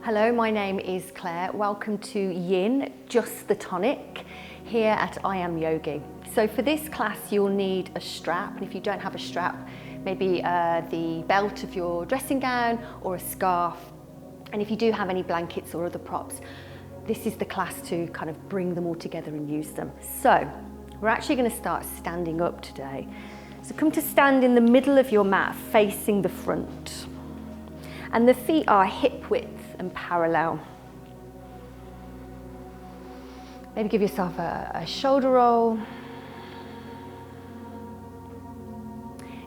Hello, my name is Claire. Welcome to Yin, Just the Tonic, here at I Am Yogi. So for this class, you'll need a strap, and if you don't have a strap, maybe the belt of your dressing gown or a scarf. And if you do have any blankets or other props, this is the class to kind of bring them all together and use them. So we're actually going to start standing up today. So come to stand in the middle of your mat, facing the front. And the feet are hip width and parallel. Maybe give yourself a shoulder roll.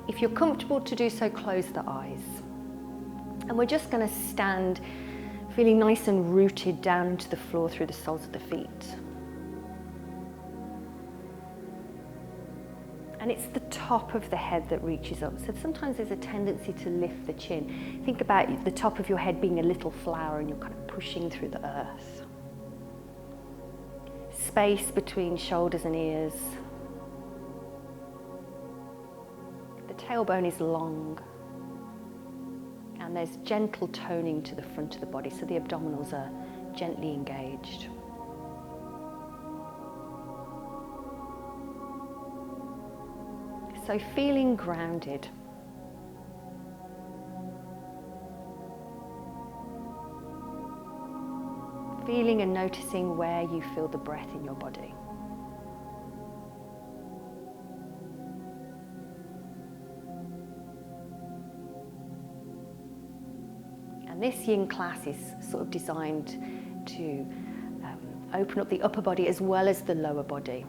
If you're comfortable to do so, close the eyes. And we're just going to stand feeling nice and rooted down into the floor through the soles of the feet. And it's the top of the head that reaches up. So sometimes there's a tendency to lift the chin. Think about the top of your head being a little flower and you're kind of pushing through the earth. Space between shoulders and ears. The tailbone is long. And there's gentle toning to the front of the body, so the abdominals are gently engaged. So feeling grounded. Feeling and noticing where you feel the breath in your body. And this Yin class is sort of designed to open up the upper body as well as the lower body.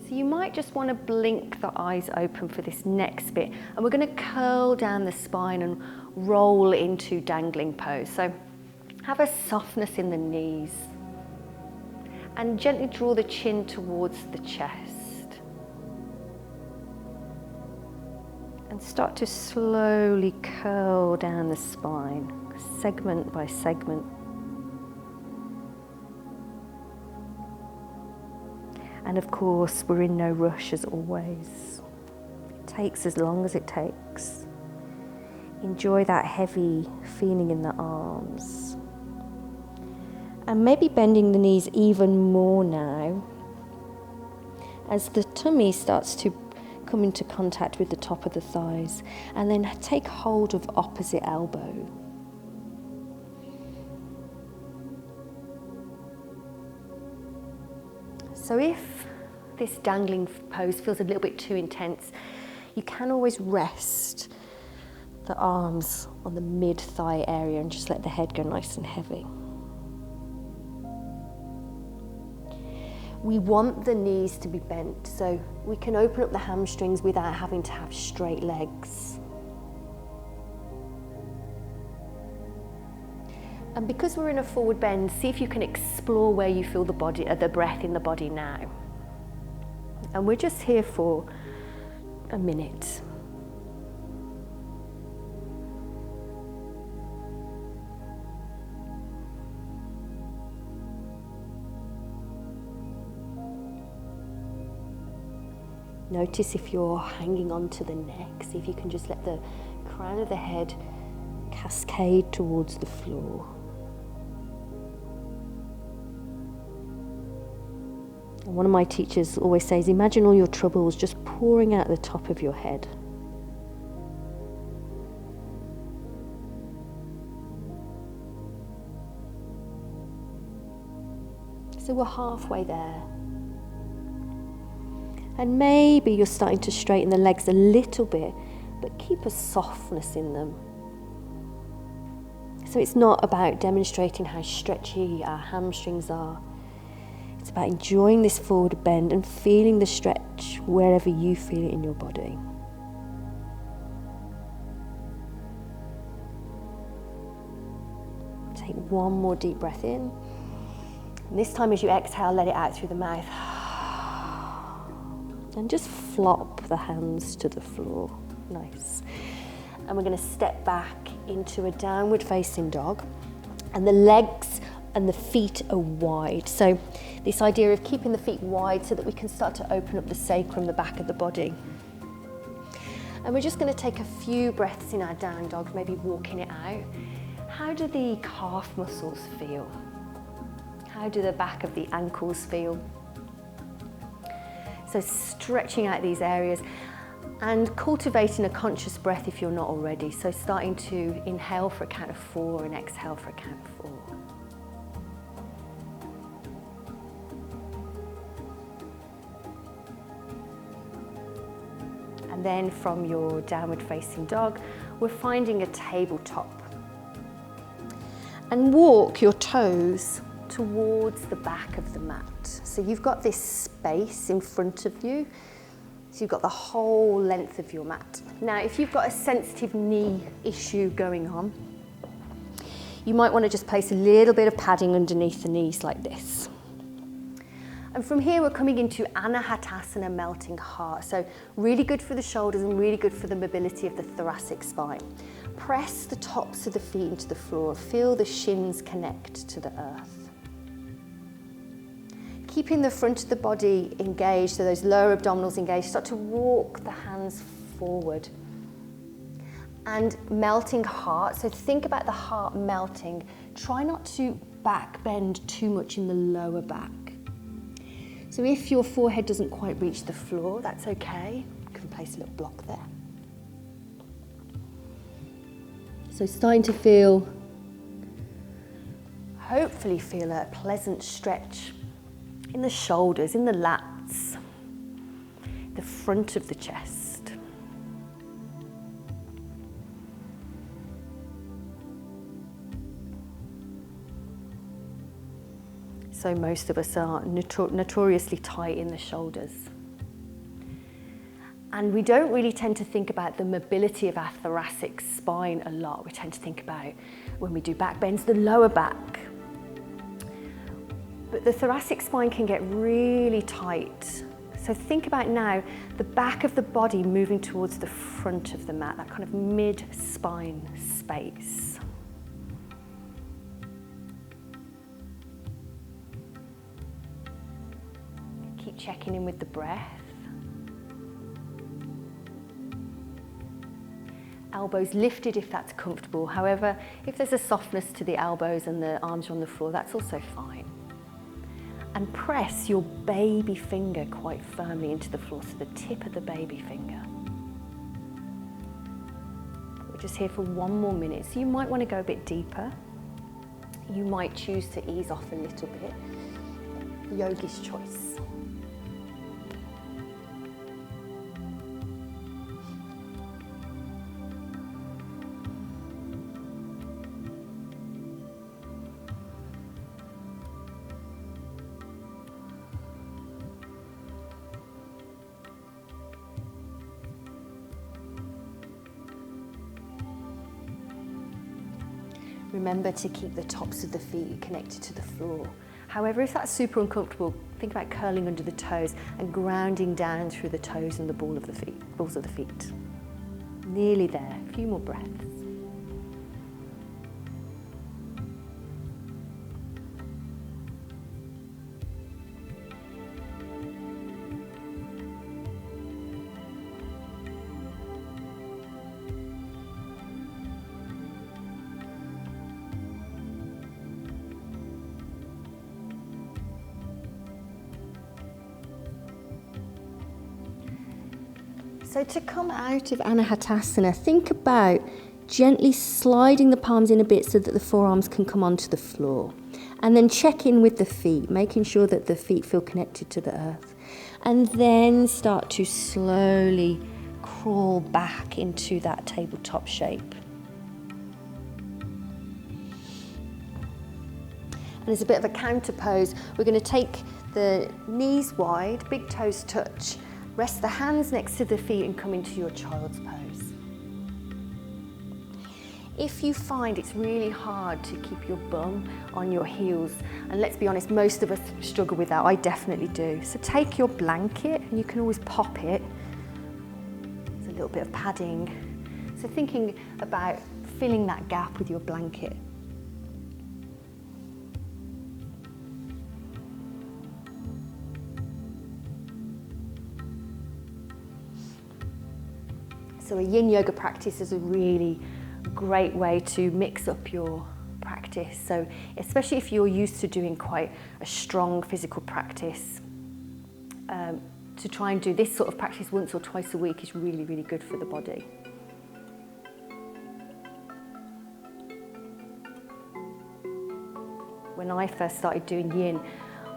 So you might just want to blink the eyes open for this next bit. And we're going to curl down the spine and roll into dangling pose. So have a softness in the knees. And gently draw the chin towards the chest. And start to slowly curl down the spine, segment by segment. And of course, we're in no rush as always. It takes as long as it takes. Enjoy that heavy feeling in the arms. And maybe bending the knees even more now as the tummy starts to come into contact with the top of the thighs. And then take hold of opposite elbow. So if this dangling pose feels a little bit too intense, you can always rest the arms on the mid-thigh area and just let the head go nice and heavy. We want the knees to be bent, so we can open up the hamstrings without having to have straight legs. And because we're in a forward bend, see if you can explore where you feel the body, the breath in the body now. And we're just here for a minute. Notice if you're hanging onto the neck, see if you can just let the crown of the head cascade towards the floor. One of my teachers always says, imagine all your troubles just pouring out the top of your head. So we're halfway there. And maybe you're starting to straighten the legs a little bit, but keep a softness in them. So it's not about demonstrating how stretchy our hamstrings are. It's about enjoying this forward bend and feeling the stretch wherever you feel it in your body. Take one more deep breath in. And this time as you exhale, let it out through the mouth. And just flop the hands to the floor. Nice. And we're going to step back into a downward facing dog. And the legs and the feet are wide. So this idea of keeping the feet wide so that we can start to open up the sacrum, the back of the body. And we're just going to take a few breaths in our down dog, maybe walking it out. How do the calf muscles feel? How do the back of the ankles feel? So stretching out these areas and cultivating a conscious breath if you're not already. So starting to inhale for a count of 4 and exhale for a count of 4. And then from your downward facing dog, we're finding a tabletop. And walk your toes towards the back of the mat. So you've got this space in front of you. So you've got the whole length of your mat. Now, if you've got a sensitive knee issue going on, you might want to just place a little bit of padding underneath the knees like this. And from here, we're coming into Anahatasana, melting heart. So really good for the shoulders and really good for the mobility of the thoracic spine. Press the tops of the feet into the floor. Feel the shins connect to the earth. Keeping the front of the body engaged, so those lower abdominals engaged, start to walk the hands forward. And melting heart, so think about the heart melting. Try not to back bend too much in the lower back. So if your forehead doesn't quite reach the floor, that's okay. You can place a little block there. So starting to feel, hopefully feel a pleasant stretch in the shoulders, in the lats, the front of the chest. So most of us are notoriously tight in the shoulders. And we don't really tend to think about the mobility of our thoracic spine a lot. We tend to think about, when we do back bends, the lower back. But the thoracic spine can get really tight. So think about now the back of the body moving towards the front of the mat, that kind of mid-spine space. Keep checking in with the breath. Elbows lifted if that's comfortable. However, if there's a softness to the elbows and the arms are on the floor, that's also fine. And press your baby finger quite firmly into the floor, so the tip of the baby finger. We're just here for 1 more minute, so you might want to go a bit deeper. You might choose to ease off a little bit. Yogi's choice. Remember to keep the tops of the feet connected to the floor. However, if that's super uncomfortable, think about curling under the toes and grounding down through the toes and the balls of the feet. Nearly there, a few more breaths. So to come out of Anahatasana, think about gently sliding the palms in a bit so that the forearms can come onto the floor. And then check in with the feet, making sure that the feet feel connected to the earth. And then start to slowly crawl back into that tabletop shape. And as a bit of a counter pose, we're going to take the knees wide, big toes touch. Rest the hands next to the feet and come into your child's pose. If you find it's really hard to keep your bum on your heels, and let's be honest, most of us struggle with that, I definitely do. So take your blanket, and you can always pop it. There's a little bit of padding. So thinking about filling that gap with your blanket. So a yin yoga practice is a really great way to mix up your practice. So especially if you're used to doing quite a strong physical practice, to try and do this sort of practice once or twice a week is really, really good for the body. When I first started doing yin,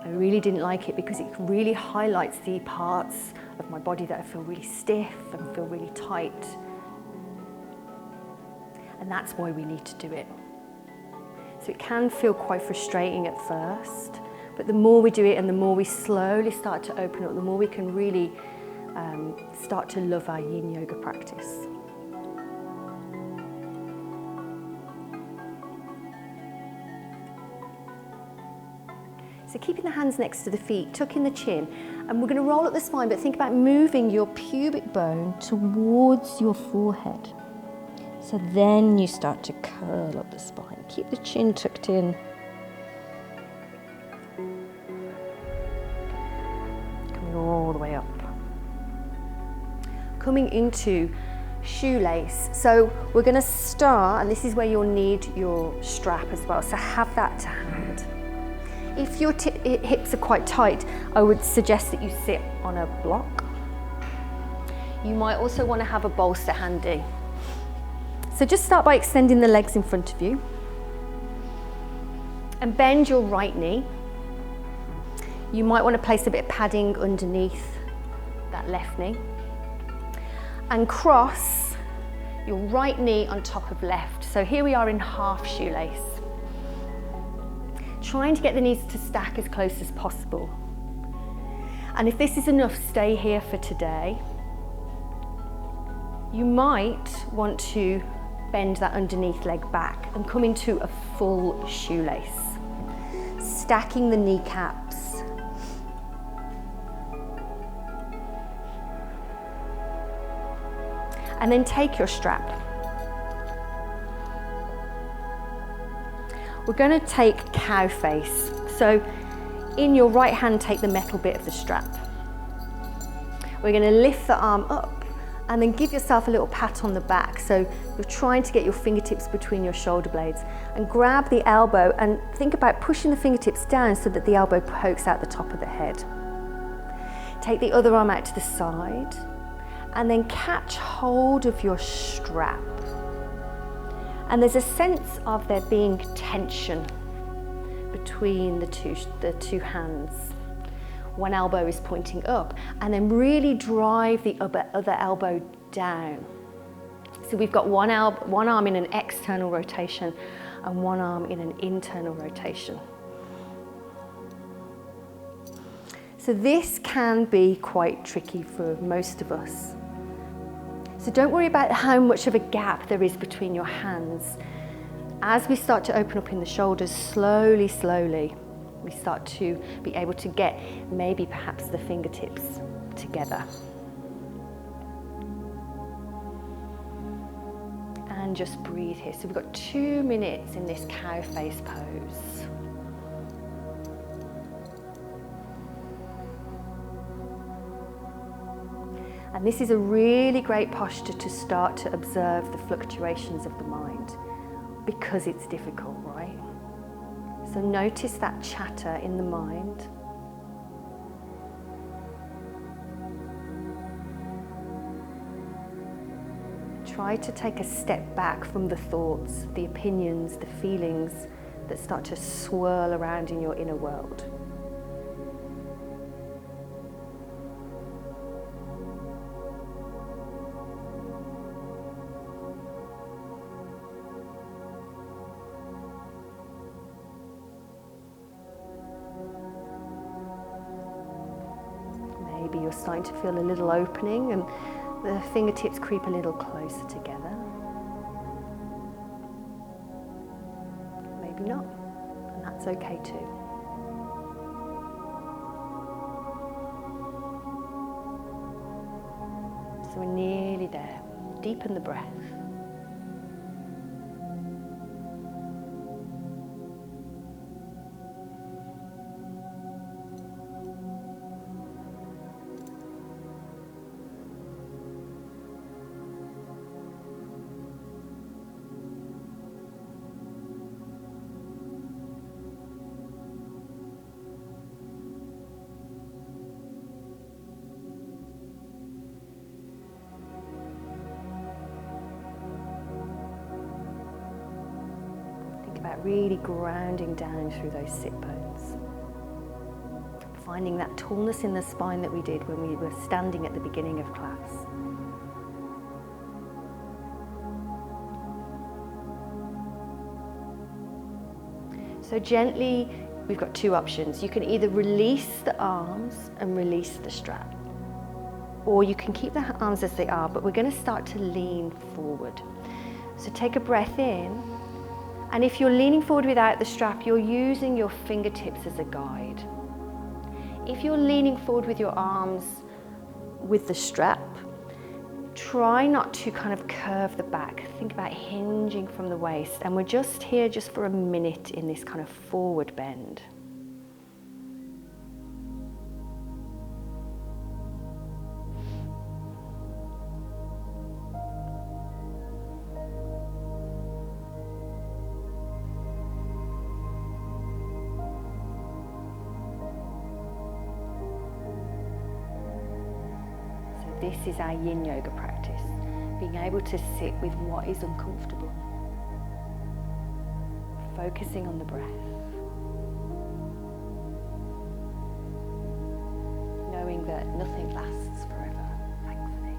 I really didn't like it because it really highlights the parts of my body that I feel really stiff and feel really tight. And that's why we need to do it. So it can feel quite frustrating at first, but the more we do it and the more we slowly start to open up, the more we can really start to love our yin yoga practice. So keeping the hands next to the feet, tucking the chin, and we're going to roll up the spine, but think about moving your pubic bone towards your forehead. So then you start to curl up the spine. Keep the chin tucked in. Coming all the way up. Coming into shoelace. So we're going to start, and this is where you'll need your strap as well. So have that to hand. If your hips are quite tight, I would suggest that you sit on a block. You might also want to have a bolster handy. So just start by extending the legs in front of you and bend your right knee. You might want to place a bit of padding underneath that left knee and cross your right knee on top of left. So here we are in half shoelace. Trying to get the knees to stack as close as possible. And if this is enough, stay here for today. You might want to bend that underneath leg back and come into a full shoelace, stacking the kneecaps. And then take your strap. We're going to take cow face. So in your right hand, take the metal bit of the strap. We're going to lift the arm up and then give yourself a little pat on the back. So you're trying to get your fingertips between your shoulder blades and grab the elbow and think about pushing the fingertips down so that the elbow pokes out the top of the head. Take the other arm out to the side and then catch hold of your strap. And there's a sense of there being tension between the two hands. One elbow is pointing up, and then really drive the other elbow down. So we've got one arm in an external rotation and one arm in an internal rotation. So this can be quite tricky for most of us. So don't worry about how much of a gap there is between your hands. As we start to open up in the shoulders, slowly, slowly, we start to be able to get maybe perhaps the fingertips together. And just breathe here. So we've got 2 minutes in this cow face pose. And this is a really great posture to start to observe the fluctuations of the mind, because it's difficult, right? So notice that chatter in the mind. Try to take a step back from the thoughts, the opinions, the feelings that start to swirl around in your inner world. Maybe you're starting to feel a little opening and the fingertips creep a little closer together. Maybe not, and that's okay too. So we're nearly there. Deepen the breath. really grounding down through those sit bones. Finding that tallness in the spine that we did when we were standing at the beginning of class. So gently, we've got two options. You can either release the arms and release the strap, or you can keep the arms as they are, but we're going to start to lean forward. So take a breath in, and if you're leaning forward without the strap, you're using your fingertips as a guide. If you're leaning forward with your arms with the strap, try not to kind of curve the back. Think about hinging from the waist, and we're just here just for a minute in this kind of forward bend. This is our yin yoga practice, being able to sit with what is uncomfortable, focusing on the breath, knowing that nothing lasts forever, thankfully.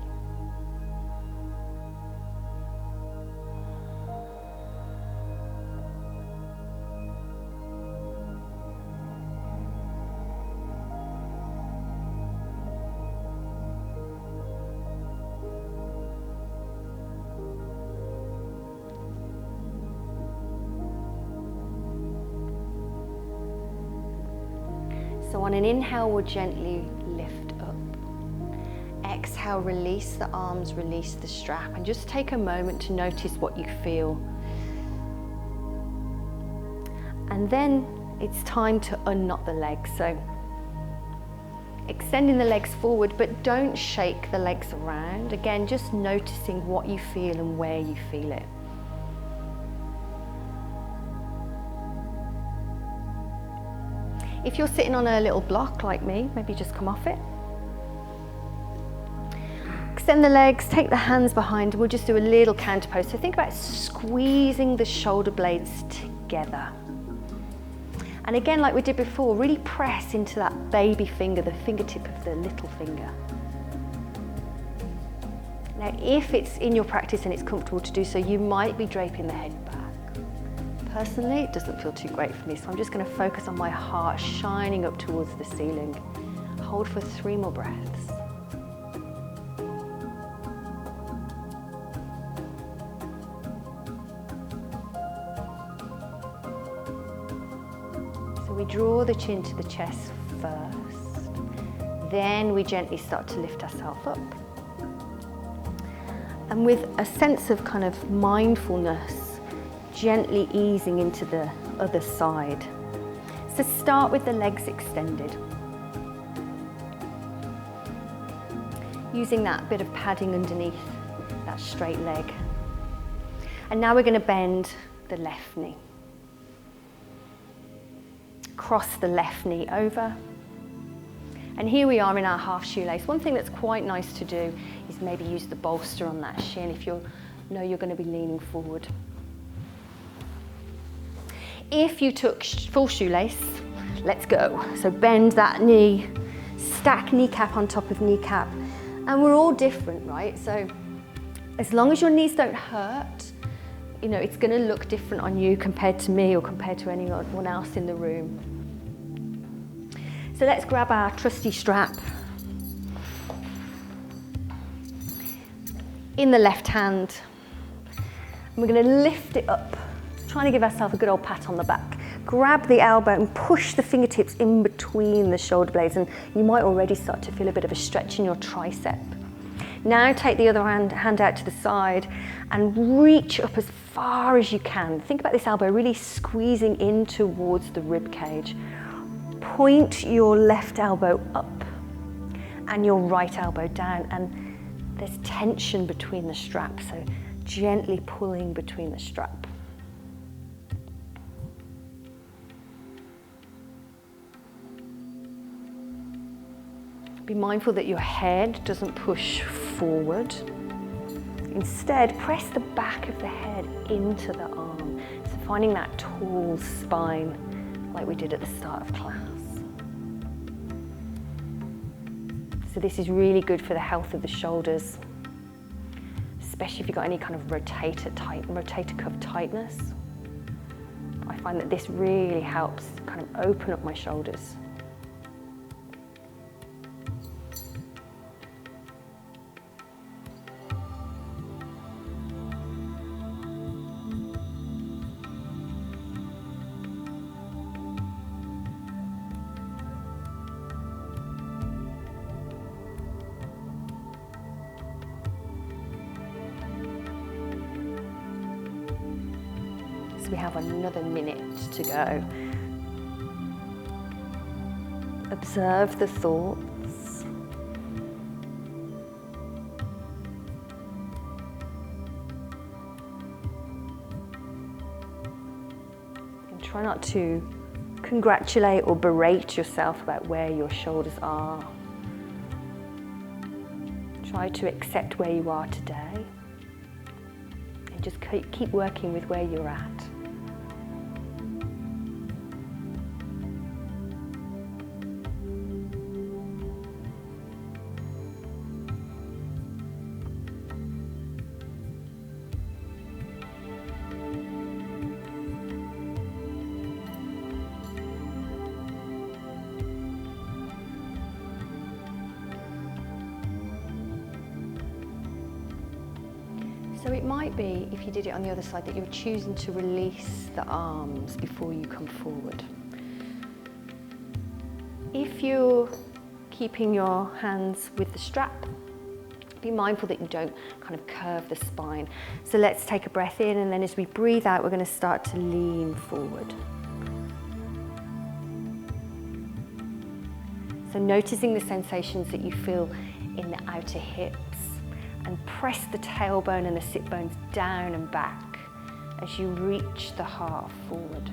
So on an inhale, we'll gently lift up. Exhale, release the arms, release the strap, and just take a moment to notice what you feel. And then it's time to unknot the legs. So extending the legs forward, but don't shake the legs around. Again, just noticing what you feel and where you feel it. If you're sitting on a little block like me, maybe just come off it. Extend the legs, take the hands behind, and we'll just do a little counter pose. So think about squeezing the shoulder blades together. And again, like we did before, really press into that baby finger, the fingertip of the little finger. Now, if it's in your practice and it's comfortable to do so, you might be draping the head back. Personally, it doesn't feel too great for me, so I'm just going to focus on my heart shining up towards the ceiling. Hold for 3 more breaths. So we draw the chin to the chest first, then we gently start to lift ourselves up. And with a sense of kind of mindfulness, gently easing into the other side. So start with the legs extended. Using that bit of padding underneath that straight leg. And now we're going to bend the left knee. Cross the left knee over. And here we are in our half shoelace. One thing that's quite nice to do is maybe use the bolster on that shin if you know you're going to be leaning forward. If you took full shoelace, let's go. So bend that knee, stack kneecap on top of kneecap. And we're all different, right? So as long as your knees don't hurt, you know, it's gonna look different on you compared to me or compared to anyone else in the room. So let's grab our trusty strap. In the left hand, and we're gonna lift it up. Trying to give ourselves a good old pat on the back. Grab the elbow and push the fingertips in between the shoulder blades, and you might already start to feel a bit of a stretch in your tricep. Now take the other hand out to the side and reach up as far as you can. Think about this elbow really squeezing in towards the rib cage. Point your left elbow up and your right elbow down, and there's tension between the straps, so gently pulling between the strap. Be mindful that your head doesn't push forward. Instead, press the back of the head into the arm. So finding that tall spine like we did at the start of class. So this is really good for the health of the shoulders, especially if you've got any kind of rotator cuff tightness. I find that this really helps kind of open up my shoulders. We have another minute to go. Observe the thoughts. And try not to congratulate or berate yourself about where your shoulders are. Try to accept where you are today. And just keep working with where you're at. So it might be, if you did it on the other side, that you're choosing to release the arms before you come forward. If you're keeping your hands with the strap, be mindful that you don't kind of curve the spine. So let's take a breath in, and then as we breathe out, we're going to start to lean forward. So noticing the sensations that you feel in the outer hips, and press the tailbone and the sit bones down and back as you reach the heart forward.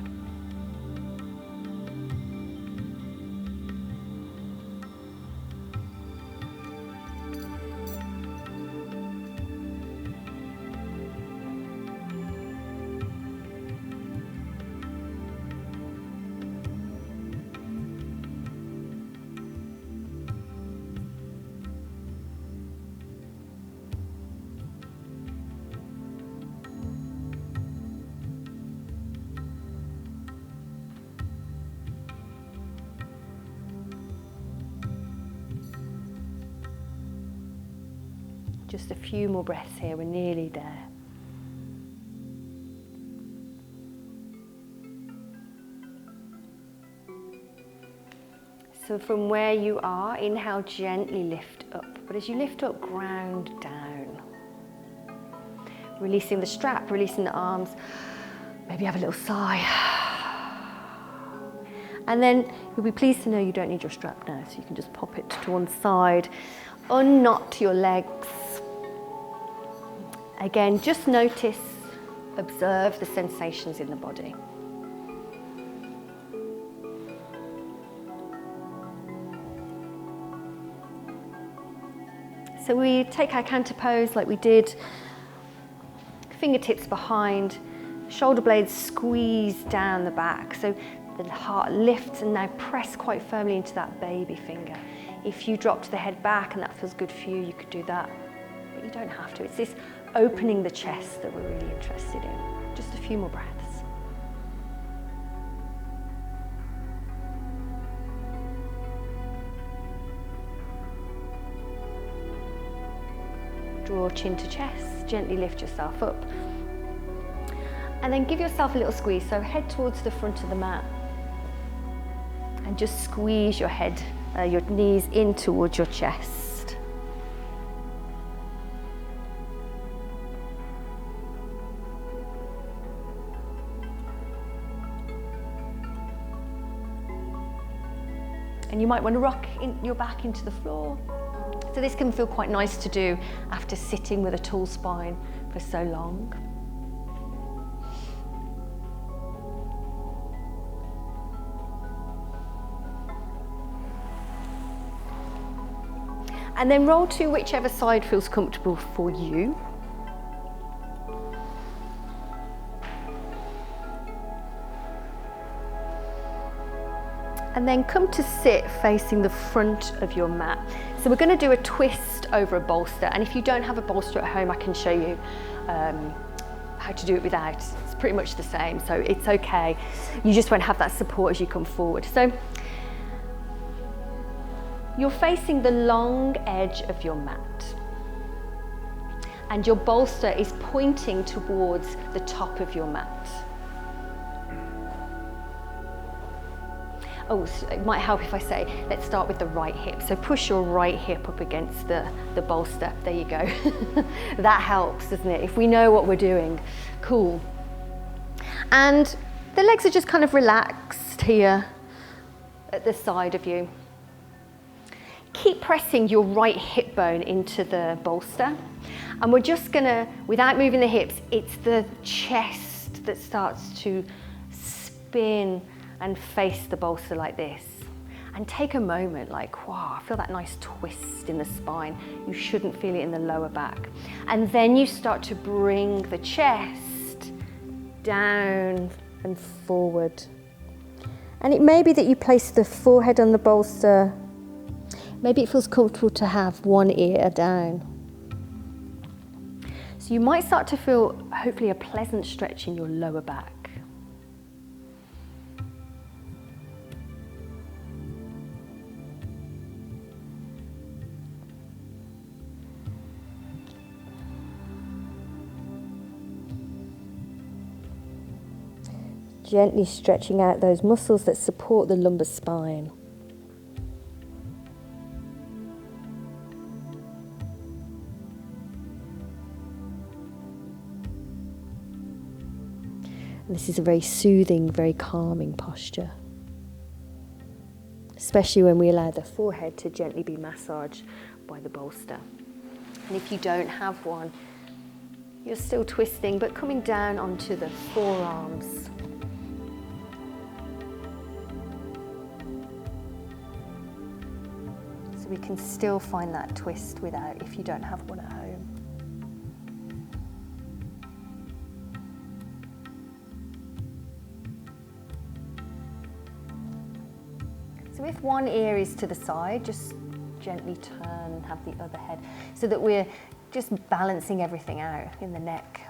Just a few more breaths here, we're nearly there. So from where you are, inhale, gently lift up. But as you lift up, ground down. Releasing the strap, releasing the arms. Maybe have a little sigh. And then you'll be pleased to know you don't need your strap now, so you can just pop it to one side. Unknot your legs. Again, just notice, observe the sensations in the body. So we take our canter pose like we did, fingertips behind, shoulder blades squeeze down the back. So the heart lifts, and now press quite firmly into that baby finger. If you dropped the head back and that feels good for you, you could do that, but you don't have to. It's this opening the chest that we're really interested in. Just a few more breaths. Draw chin to chest, gently lift yourself up. And then give yourself a little squeeze, so head towards the front of the mat. And just squeeze your head, your knees in towards your chest. And you might want to rock your back into the floor. So this can feel quite nice to do after sitting with a tall spine for so long. And then roll to whichever side feels comfortable for you. And then come to sit facing the front of your mat. So we're going to do a twist over a bolster, and if you don't have a bolster at home, I can show you how to do it without. It's pretty much the same, so it's okay. You just won't have that support as you come forward. So you're facing the long edge of your mat, and your bolster is pointing towards the top of your mat. Oh, so it might help if I say, let's start with the right hip. So push your right hip up against the bolster. There you go. That helps, doesn't it? If we know what we're doing. Cool. And the legs are just kind of relaxed here at the side of you. Keep pressing your right hip bone into the bolster. And we're just gonna, without moving the hips, it's the chest that starts to spin and face the bolster like this. And take a moment, like, wow, I feel that nice twist in the spine. You shouldn't feel it in the lower back. And then you start to bring the chest down and forward. And it may be that you place the forehead on the bolster. Maybe it feels comfortable to have one ear down. So you might start to feel, hopefully, a pleasant stretch in your lower back. Gently stretching out those muscles that support the lumbar spine. And this is a very soothing, very calming posture, especially when we allow the forehead to gently be massaged by the bolster. And if you don't have one, you're still twisting, but coming down onto the forearms. So we can still find that twist without, if you don't have one at home. So if one ear is to the side, just gently turn and have the other head, so that we're just balancing everything out in the neck.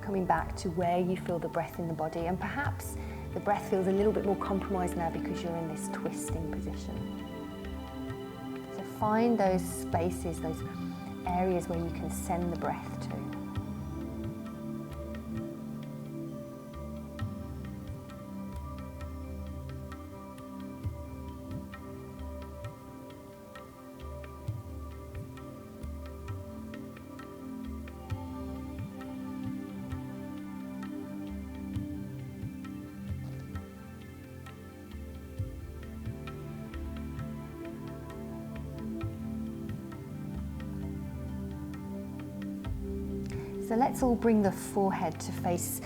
Coming back to where you feel the breath in the body, and perhaps the breath feels a little bit more compromised now because you're in this twisting position. So find those spaces, those areas where you can send the breath to. So let's all bring the forehead to face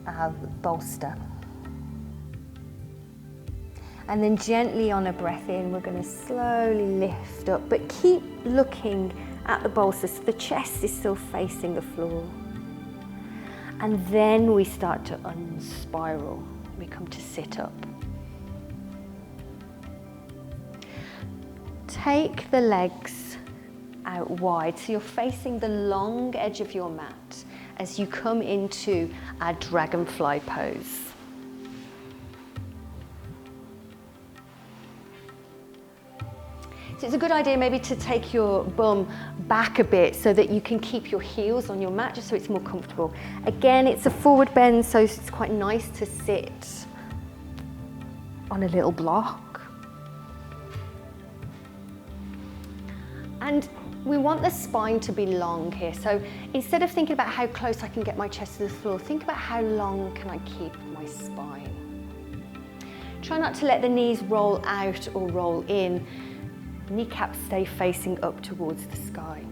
our bolster. And then gently on a breath in, we're going to slowly lift up, but keep looking at the bolster so the chest is still facing the floor. And then we start to unspiral. We come to sit up. Take the legs out wide, so you're facing the long edge of your mat as you come into our dragonfly pose. So it's a good idea maybe to take your bum back a bit so that you can keep your heels on your mat, just so it's more comfortable. Again, it's a forward bend, so it's quite nice to sit on a little block. And we want the spine to be long here. So instead of thinking about how close I can get my chest to the floor, think about how long can I keep my spine. Try not to let the knees roll out or roll in. Kneecaps stay facing up towards the sky.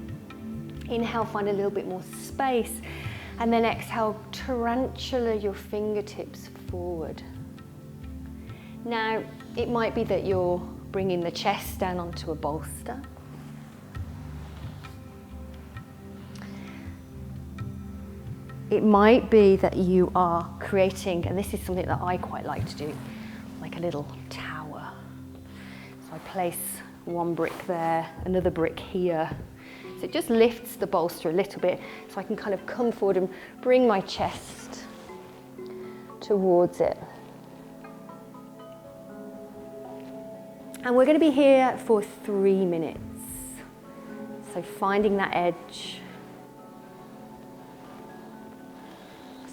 Inhale, find a little bit more space. And then exhale, tarantula your fingertips forward. Now, it might be that you're bringing the chest down onto a bolster. It might be that you are creating, and this is something that I quite like to do, like a little tower. So I place one brick there, another brick here. So it just lifts the bolster a little bit, so I can kind of come forward and bring my chest towards it. And we're going to be here for 3 minutes. So finding that edge.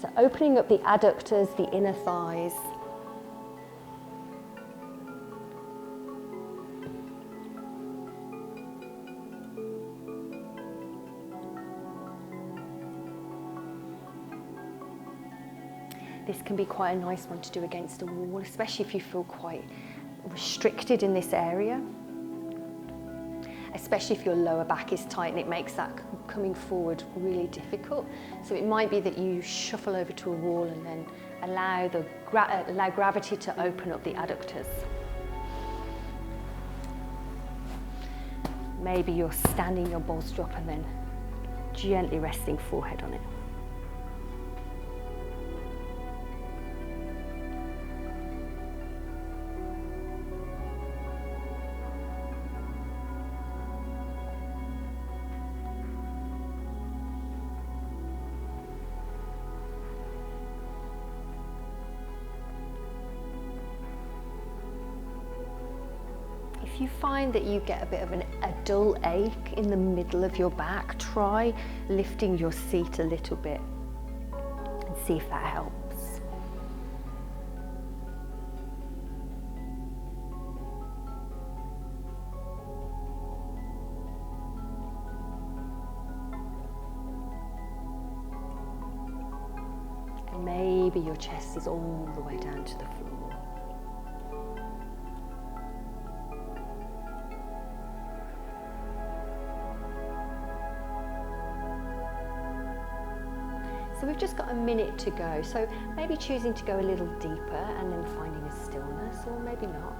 So opening up the adductors, the inner thighs. This can be quite a nice one to do against a wall, especially if you feel quite restricted in this area. Especially if your lower back is tight and it makes that coming forward really difficult. So it might be that you shuffle over to a wall and then allow gravity to open up the adductors. Maybe you're standing your bolster up and then gently resting forehead on it. If you find that you get a bit of a dull ache in the middle of your back, try lifting your seat a little bit and see if that helps. And maybe your chest is all the way down to the floor. So we've just got a minute to go, so maybe choosing to go a little deeper and then finding a stillness, or maybe not.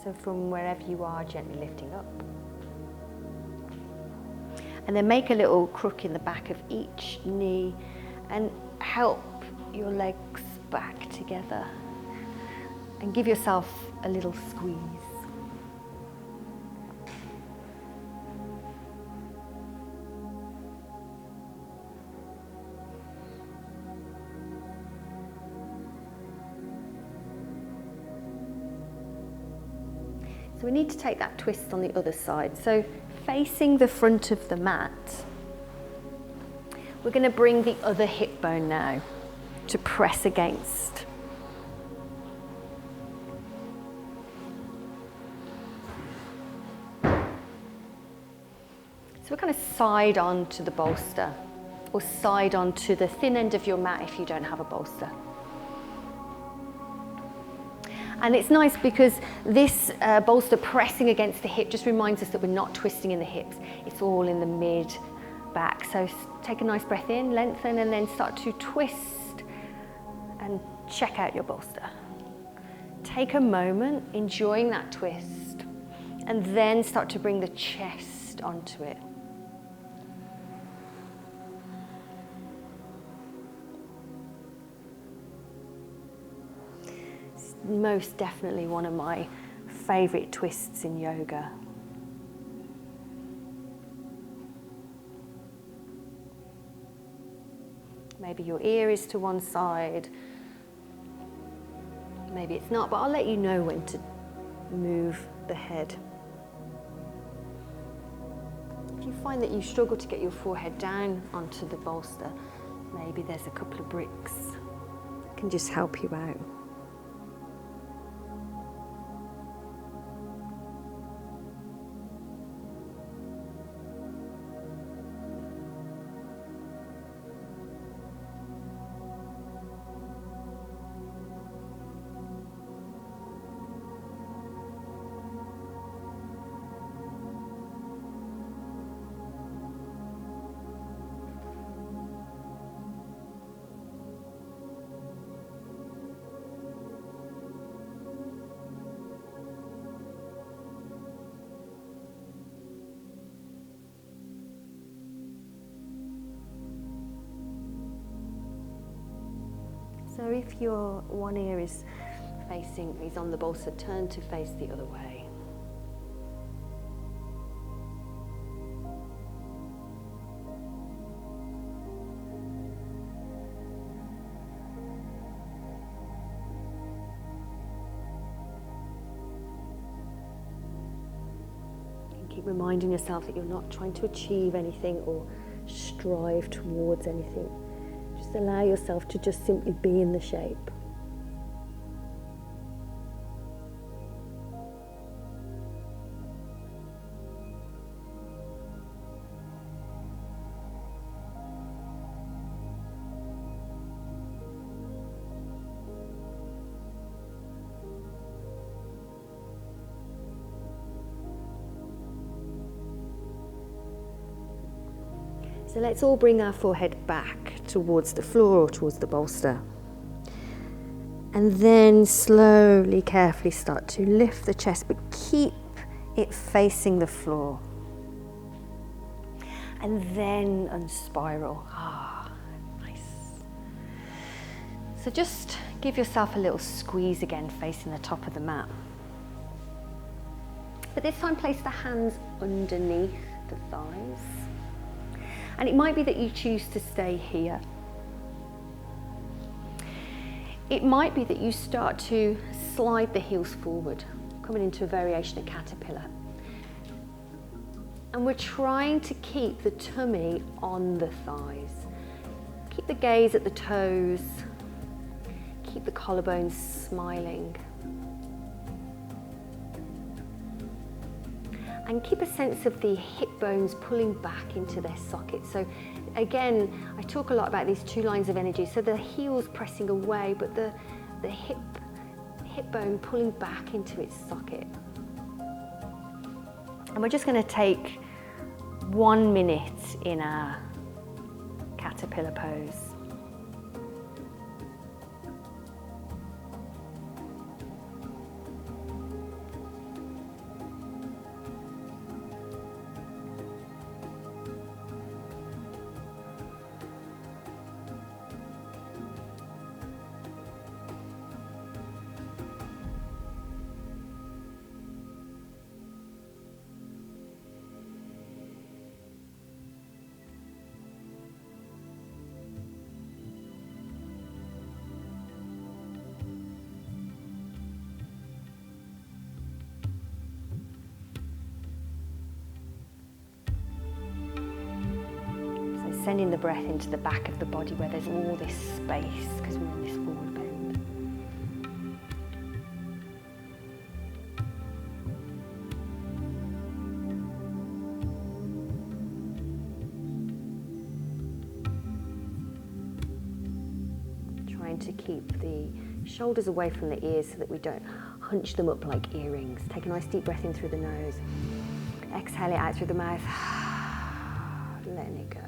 So from wherever you are, gently lifting up. And then make a little crook in the back of each knee and help your legs back together. And give yourself a little squeeze. So we need to take that twist on the other side. So facing the front of the mat, we're going to bring the other hip bone now to press against. So we're kind of side on to the bolster, or side on to the thin end of your mat if you don't have a bolster. And it's nice because this bolster pressing against the hip just reminds us that we're not twisting in the hips. It's all in the mid back. So take a nice breath in, lengthen, and then start to twist and check out your bolster. Take a moment, enjoying that twist, and then start to bring the chest onto it. most definitely one of my favorite twists in yoga. Maybe your ear is to one side, maybe it's not, but I'll let you know when to move the head. If you find that you struggle to get your forehead down onto the bolster, maybe there's a couple of bricks that can just help you out. So if your one ear is on the bolster, turn to face the other way. And keep reminding yourself that you're not trying to achieve anything or strive towards anything. Just allow yourself to just simply be in the shape. So let's all bring our forehead back towards the floor or towards the bolster. And then slowly, carefully start to lift the chest, but keep it facing the floor. And then unspiral. Nice. So just give yourself a little squeeze again, facing the top of the mat. But this time place the hands underneath the thighs. And it might be that you choose to stay here. It might be that you start to slide the heels forward, coming into a variation of caterpillar. And we're trying to keep the tummy on the thighs. Keep the gaze at the toes. Keep the collarbones smiling. And keep a sense of the hip bones pulling back into their socket. So again, I talk a lot about these two lines of energy. So the heels pressing away, but the hip bone pulling back into its socket. And we're just going to take 1 minute in our caterpillar pose. Sending the breath into the back of the body where there's all this space because we're in this forward bend. Trying to keep the shoulders away from the ears so that we don't hunch them up like earrings. Take a nice deep breath in through the nose. Exhale it out through the mouth. Letting it go.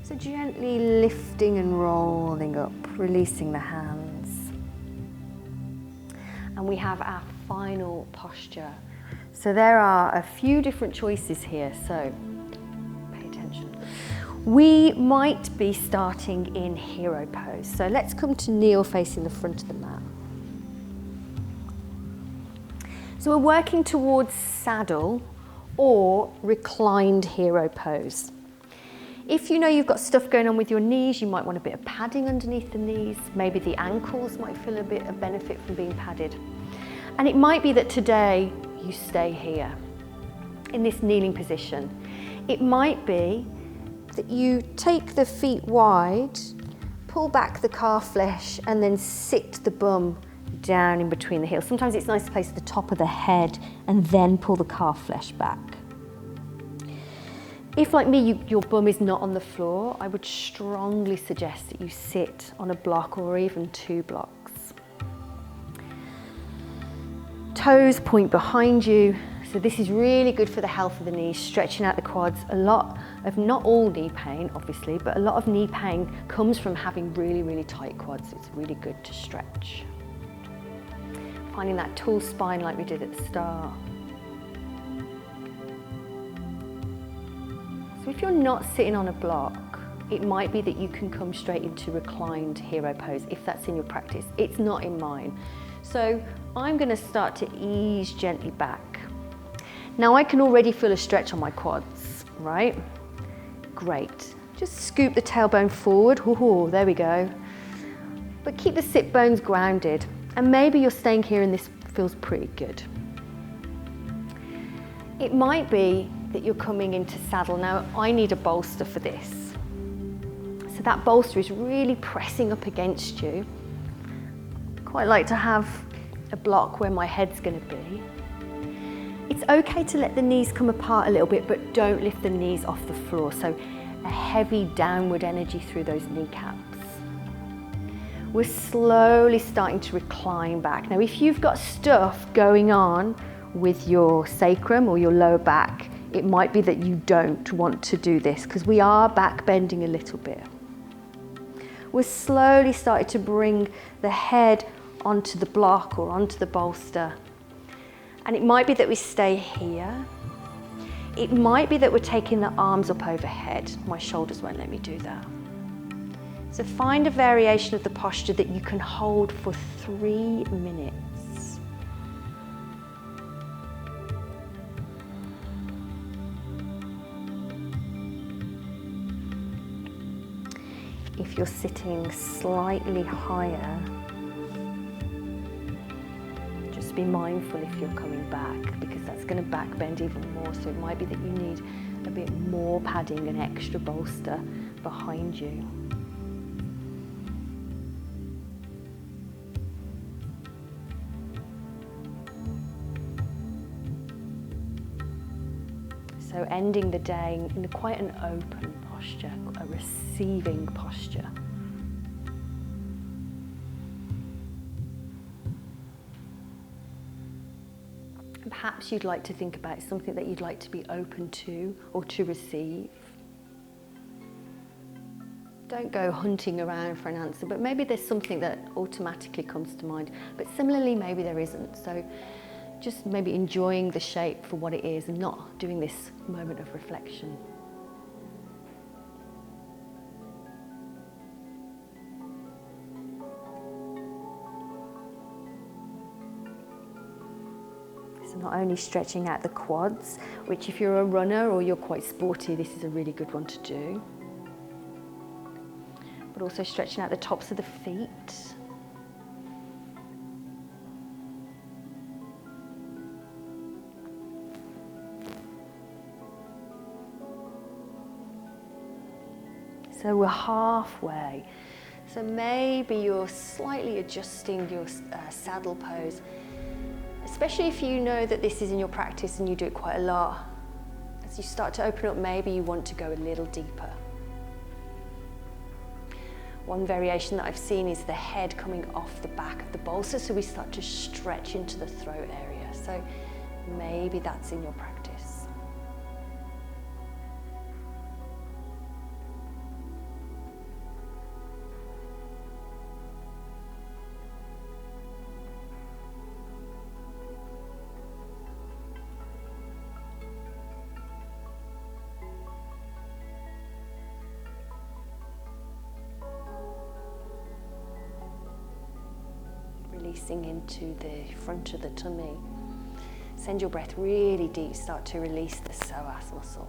So gently lifting and rolling up, releasing the hands. And we have our final posture. So there are a few different choices here, so pay attention. We might be starting in hero pose. So let's come to kneel facing the front of the mat. So we're working towards saddle or reclined hero pose. If you know you've got stuff going on with your knees, you might want a bit of padding underneath the knees. Maybe the ankles might feel a bit of benefit from being padded. And it might be that today you stay here in this kneeling position. It might be that you take the feet wide, pull back the calf flesh, and then sit the bum down in between the heels. Sometimes it's nice to place the top of the head and then pull the calf flesh back. If, like me, your bum is not on the floor, I would strongly suggest that you sit on a block or even 2 blocks. Toes point behind you. So this is really good for the health of the knees, stretching out the quads. A lot of, not all knee pain, obviously, but a lot of knee pain comes from having really, really tight quads. It's really good to stretch. Finding that tall spine like we did at the start. So if you're not sitting on a block, it might be that you can come straight into reclined hero pose if that's in your practice. It's not in mine. So I'm going to start to ease gently back. Now I can already feel a stretch on my quads, right? Great. Just scoop the tailbone forward. Ooh, there we go. But keep the sit bones grounded. And maybe you're staying here and this feels pretty good. It might be that you're coming into saddle. Now, I need a bolster for this. So that bolster is really pressing up against you. Quite like to have a block where my head's going to be. It's okay to let the knees come apart a little bit, but don't lift the knees off the floor. So a heavy downward energy through those kneecaps. We're slowly starting to recline back. Now, if you've got stuff going on with your sacrum or your lower back, it might be that you don't want to do this because we are back bending a little bit. We're slowly starting to bring the head onto the block or onto the bolster. And it might be that we stay here. It might be that we're taking the arms up overhead. My shoulders won't let me do that. So find a variation of the posture that you can hold for 3 minutes. If you're sitting slightly higher, just be mindful if you're coming back because that's going to back bend even more. So it might be that you need a bit more padding and extra bolster behind you. So ending the day in quite an open posture, a receiving posture. And perhaps you'd like to think about something that you'd like to be open to or to receive. Don't go hunting around for an answer, but maybe there's something that automatically comes to mind. But similarly, maybe there isn't. So just maybe enjoying the shape for what it is and not doing this moment of reflection. So not only stretching out the quads, which if you're a runner or you're quite sporty, this is a really good one to do. But also stretching out the tops of the feet. So we're halfway. So maybe you're slightly adjusting your saddle pose, especially if you know that this is in your practice and you do it quite a lot. As you start to open up, maybe you want to go a little deeper. One variation that I've seen is the head coming off the back of the bolster, so we start to stretch into the throat area. So maybe that's in your practice. Releasing into the front of the tummy. Send your breath really deep, start to release the psoas muscle.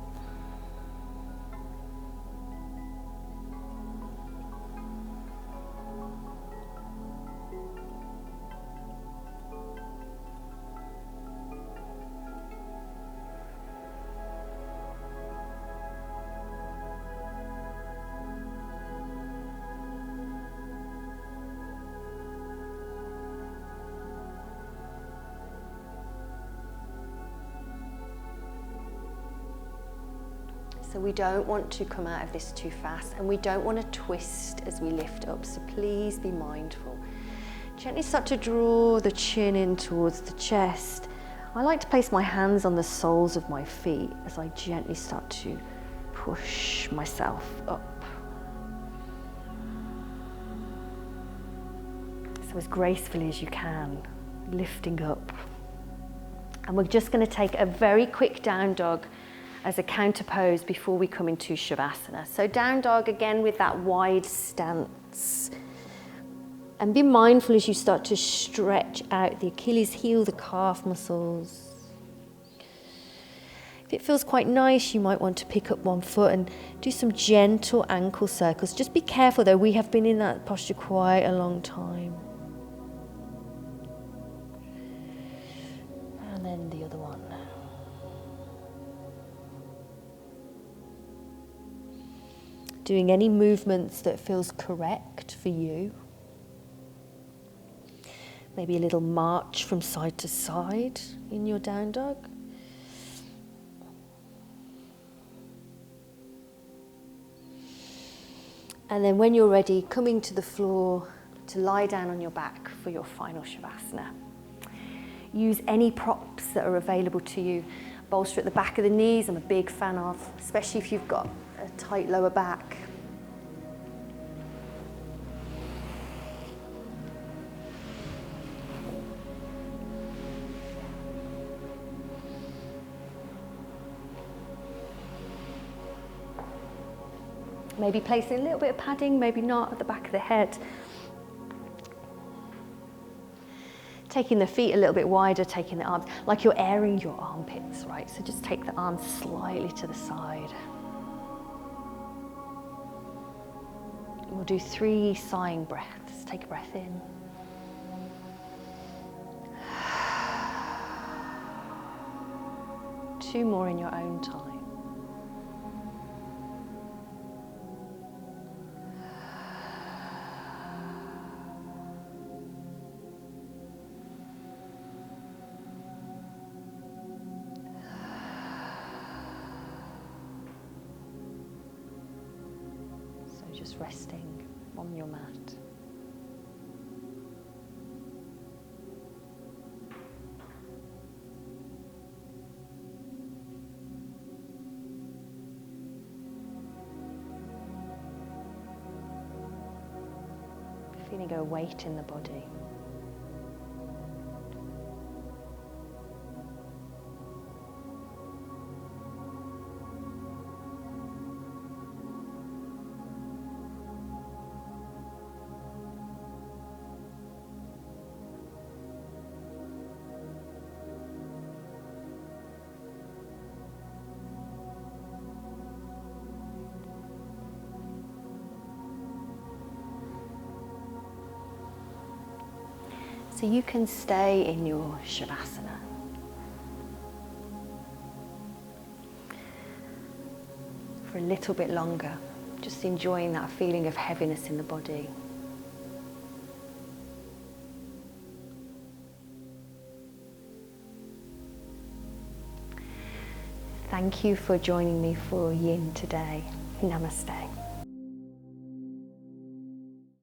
So we don't want to come out of this too fast, and we don't want to twist as we lift up, so please be mindful. Gently start to draw the chin in towards the chest. I like to place my hands on the soles of my feet as I gently start to push myself up. So as gracefully as you can, lifting up. And we're just going to take a very quick down dog as a counter pose before we come into shavasana. So down dog again with that wide stance. And be mindful as you start to stretch out the Achilles heel, the calf muscles. If it feels quite nice, you might want to pick up one foot and do some gentle ankle circles. Just be careful though, we have been in that posture quite a long time. And then the other one. Doing any movements that feels correct for you. Maybe a little march from side to side in your down dog. And then when you're ready, coming to the floor to lie down on your back for your final shavasana. Use any props that are available to you. Bolster at the back of the knees, I'm a big fan of, especially if you've got a tight lower back. Maybe placing a little bit of padding, maybe not, at the back of the head. Taking the feet a little bit wider, taking the arms, like you're airing your armpits, right? So just take the arms slightly to the side. We'll do 3 sighing breaths. Take a breath in. Two more in your own time. Just resting on your mat. Feeling a weight in the body. So you can stay in your shavasana. For a little bit longer, just enjoying that feeling of heaviness in the body. Thank you for joining me for Yin today. Namaste.